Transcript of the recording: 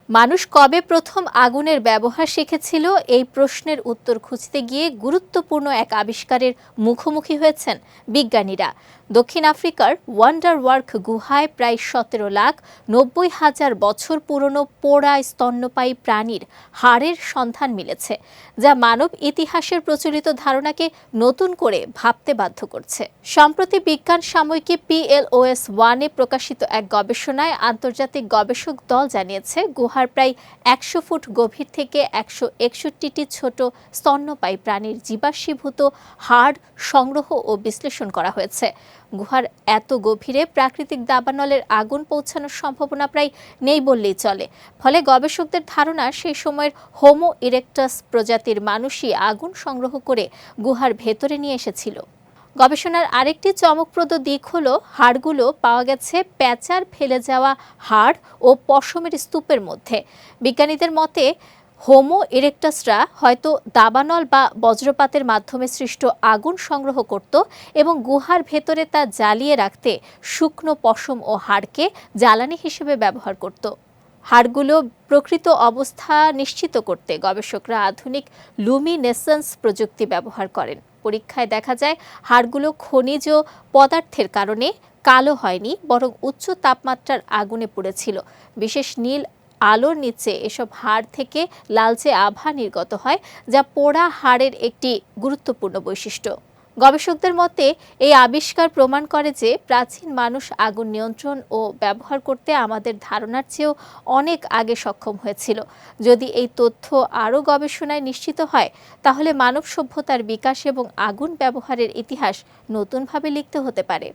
মানুষ কবে প্রথম আগুনের ব্যবহার শিখেছিল এই প্রশ্নের উত্তর খুঁজতে গিয়ে গুরুত্বপূর্ণ এক আবিষ্কারের মুখোমুখি হয়েছেন বিজ্ঞানীরা। দক্ষিণ আফ্রিকার ওয়ান্ডার ওয়ার্ক গুহায় প্রায় 17,90,000 বছর পুরনো পোড়া স্তন্যপায়ী প্রাণীর হাড়ের সন্ধান মিলেছে, যা মানব ইতিহাসের প্রচলিত ধারণাকে নতুন করে ভাবতে বাধ্য করছে। সম্প্রতি বিজ্ঞান সাময়িকী PLOS ONE-এ প্রকাশিত এক গবেষণায় আন্তর্জাতিক গবেষক দল জানিয়েছে, গুহার প্রায় 100 ফুট গভীর থেকে 161টি ছোট স্তন্যপায়ী প্রাণীর জীবাশ্মীভূত হাড় সংগ্রহ ও বিশ্লেষণ করা হয়েছে। গুহার এত গভীরে প্রাকৃতিক দাবানলের আগুন পৌঁছানোর সম্ভাবনা প্রায় নেই বললেই চলে। ফলে গবেষকদের ধারণা, সেই সময়ের হোমো ইরেক্টাস প্রজাতির মানুষই আগুন সংগ্রহ করে গুহার ভেতরে নিয়ে এসেছিল। গবেষণার আরেকটি চমকপ্রদ দিক হলো, হাড়গুলো পাওয়া গেছে প্যাঁচার ফেলে যাওয়া হাড় ও পশমের স্তূপের মধ্যে। বিজ্ঞানীদের মতে হোমো ইরেক্টাসরা হয়তো দাবানল বা বজ্রপাতের মাধ্যমে সৃষ্ট আগুন সংগ্রহ করত এবং গুহার ভেতরে তা জ্বালিয়ে রাখতে শুকনো পশম ও হাড়কে জ্বালানি হিসেবে ব্যবহার করত। হাড়গুলো প্রকৃত অবস্থা নিশ্চিত করতে গবেষকরা আধুনিক লুমিনেসেন্স প্রযুক্তি ব্যবহার করেন। পরীক্ষায় দেখা যায়, হাড়গুলো খনিজ পদার্থের কারণে কালো হয়নি, বরং উচ্চ তাপমাত্রার আগুনে পুড়েছিল। বিশেষ নীল আলোর নিচে এসব হাড় থেকে লালচে আভা নির্গত হয়, যা পোড়া হাড়ের একটি গুরুত্বপূর্ণ বৈশিষ্ট্য। গবেষকদের মতে এই আবিষ্কার প্রমাণ করে যে প্রাচীন মানুষ আগুন নিয়ন্ত্রণ ও ব্যবহার করতে আমাদের ধারণার চেয়েও অনেক আগে সক্ষম হয়েছিল। যদি এই তথ্য আরও গবেষণায় নিশ্চিত হয়, তাহলে মানব সভ্যতার বিকাশ এবং আগুন ব্যবহারের ইতিহাস নতুনভাবে লিখতে হতে পারে।